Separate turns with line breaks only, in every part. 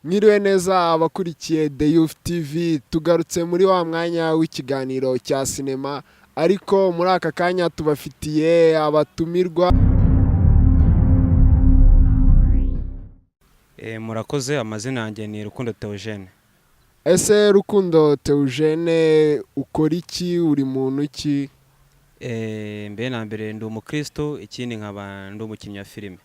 Mwiriwe neza abakurikiye The Youth TV, tugarutse muri wa mwanya w'ikiganiro cya sinema, ariko muri aka kanya tubafitiye abatumirwa.
Murakoze, amazina yanjye ni Rukundo Theogene.
Ese Rukundo Theogene ukora iki, uri muntu ki?
Mbere na mbere ndi umukristo, ikindi nkaba ndi umukinnyi wa filime.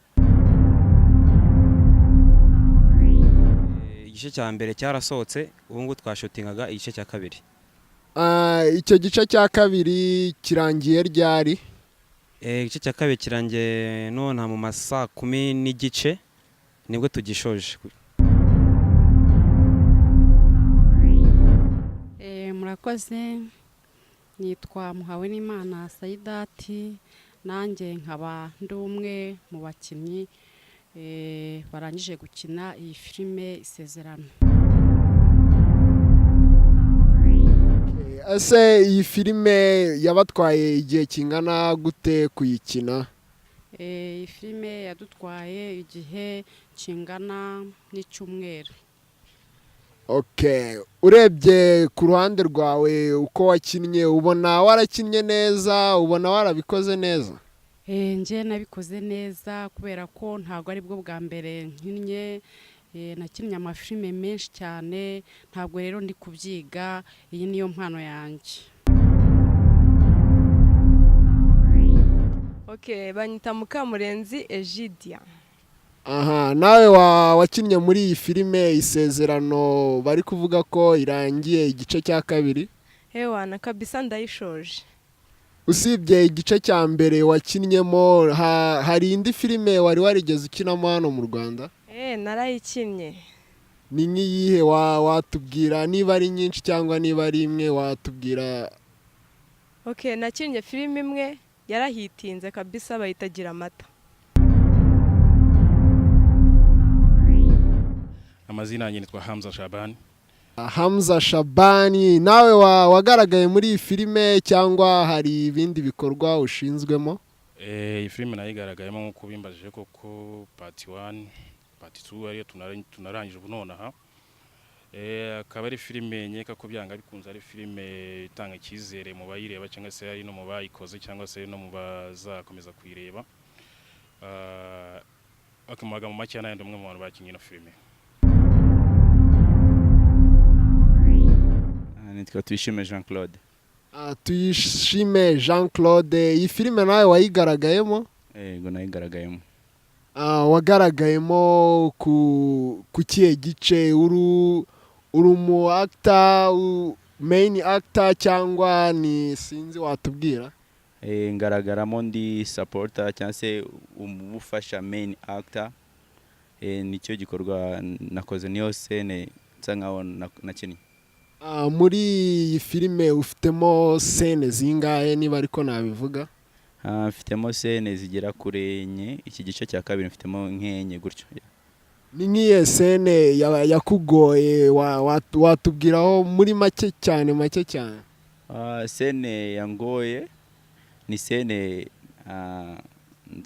Igice cya mbere cyarasohotse, ubu ngubu twashutingaga igice cya kabiri.
Icyo gice cya kabiri kirangiye ryari?
Igice cya kabiri kirangiye none mu masaa 10 n'igice nibwo tugishoje.
Murakoze, nitwa Muhawenimana Saidati, nanjye nkaba ndi umwe mu bakinnyi barangije gukina iyi filime Isezerano.
Ese iyi filime yabatwaye igihe kingana gute kuyikina?
Iyi filime yadutwaye igihe kingana n'icyumweru.
Urebye ku ruhande rwawe uko wakinnye, ubona warakinnye neza, ubona warabikoze neza?
Njye nabikoze neza kubera ko ntabwo ari bwo bwa mbere nkinnye, nakinnye amafilime menshi cyane, ntabwo rero ndi kubyiga, iyi niyo mpano yanjye.
Banyita Mukamurenzi Egidia.
Nawe wakinnye muri iyi filime Isezerano, bari kuvuga ko irangiye igice cya kabiri?
Hewana kabisa ndayishoje.
Usibye igice cya mbere wakinnyemo, hari indi filime wari warigeze ukinamo hano mu Rwanda?
Narayikinnye.
Ni nk'iyihe watubwira, niba ari nyinshi cyangwa niba ari imwe watubwira?
Nakinnye filime imwe yarahitinze kabisa, bayitagira amata.
Amazina yanjye nitwa Hamza Shabani.
Hamza Shabani, nawe wagaragaye muri iyi filime cyangwa hari ibindi bikorwa ushinzwemo?
Iyi filime nayigaragayemo nk'uko bimbajije koko part 1, part 2 ariyo tunarangije ubu nonaha. Akaba ari filime nyeka ko byanga bikunze, ari filime itanga icyizere mu bayireba cyangwa se ari no mu bayikoze cyangwa se no mu bazakomeza kuyireba. Akamuga mu make n'ayandi umwe mu bantu bakinnye na filime.
Nitwa Tuyishime Jean Claude.
Tuyishime Jean Claude, iyi filime nawe wayigaragayemo?
Yego nayigaragayemo.
Wagaragayemo ku kihe gice? Uri umu actor, main actor cyangwa ni sinzi watubwira?
Ngaragaramo ndi supporter cyangwa se umufasha main actor. Nicyo gikorwa nakoze, niyo scene nsa nkaho nakinnye.
Muri iyi filime ufitemo scene zingahe niba ariko nabivuga?
Mfitemo scene zigera kuri enye, iki gice cya kabiri mfitemo nk'enye gutyo.
Ni nk'iye scene yakugoye watubwiraho muri make cyane?
Scene yangoye ni scene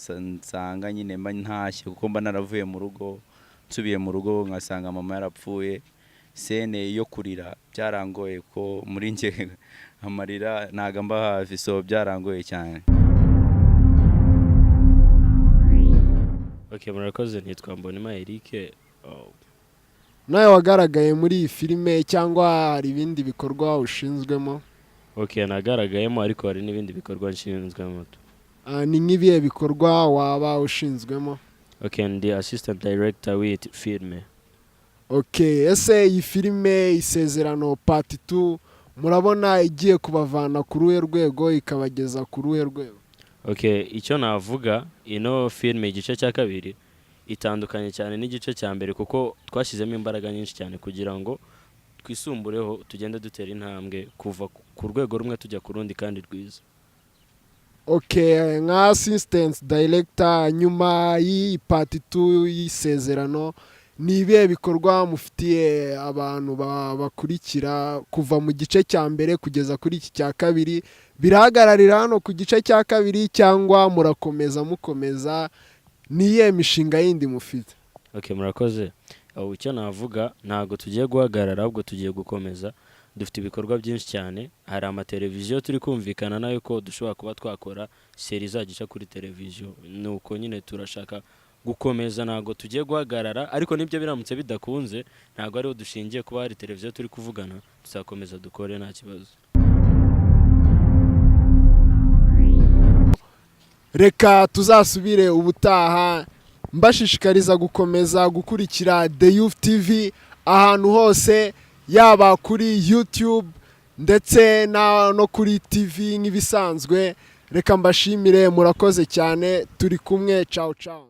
nsanga nyine mba ntashye kuko mba naravuye mu rugo, nsubiye mu rugo ngasanga mama yarapfuye. Scene yo kurira byarangoye ko muri nge amarira ntago mba hafi, so byarangoye cyane.
Murakoze, nitwa Mbonima Eric.
Nawe wagaragaye muri iyi filime cyangwa hari ibindi bikorwa ushinzwemo?
Nagaragayemo, ariko hari n'ibindi bikorwa nshinzwemo.
Ni nk'ibihe bikorwa waba ushinzwemo?
Ndi assistant director with filime.
Ese iyi filime Isezerano part 2 murabona igiye kubavana ku ruhe rwego ikabageza ku ruhe rwego?
Icyo navuga, ino filime igice cya kabiri itandukanye cyane n'igice cya mbere kuko twashyizemo imbaraga nyinshi cyane kugira ngo twisumbureho, tugende dutera intambwe kuva ku rwego rumwe tujya ku rundi kandi rwiza.
Nka assistant director, nyuma y'iyi part 2 y'Isezerano, ni ibihe bikorwa mufitiye abantu bakurikira kuva mu gice cya mbere kugeza kuri iki cya kabiri? Birahagararira hano ku gice cya kabiri cyangwa murakomeza? Ni iyihe mishinga yindi mufite?
Murakoze. icyo navuga ntabwo tugiye guhagarara ahubwo tugiye gukomeza, dufite ibikorwa byinshi cyane, hari amateleviziyo turi kumvikana nayo ko dushobora kuba twakora seri izajya ica kuri televiziyo, nuko nyine turashaka gukomeza, ntabwo tugiye guhagarara, ariko nibyo biramutse bidakunze ntabwo ariho dushingiye kuba hari televiziyo turi kuvugana, tuzakomeza dukore nta kibazo.
reka tuzasubire ubutaha, mbashishikariza gukomeza gukurikira The Youth TV ahantu hose, yaba kuri YouTube ndetse no kuri TV nk'ibisanzwe. Reka mbashimire, murakoze cyane, turi kumwe, ciao ciao.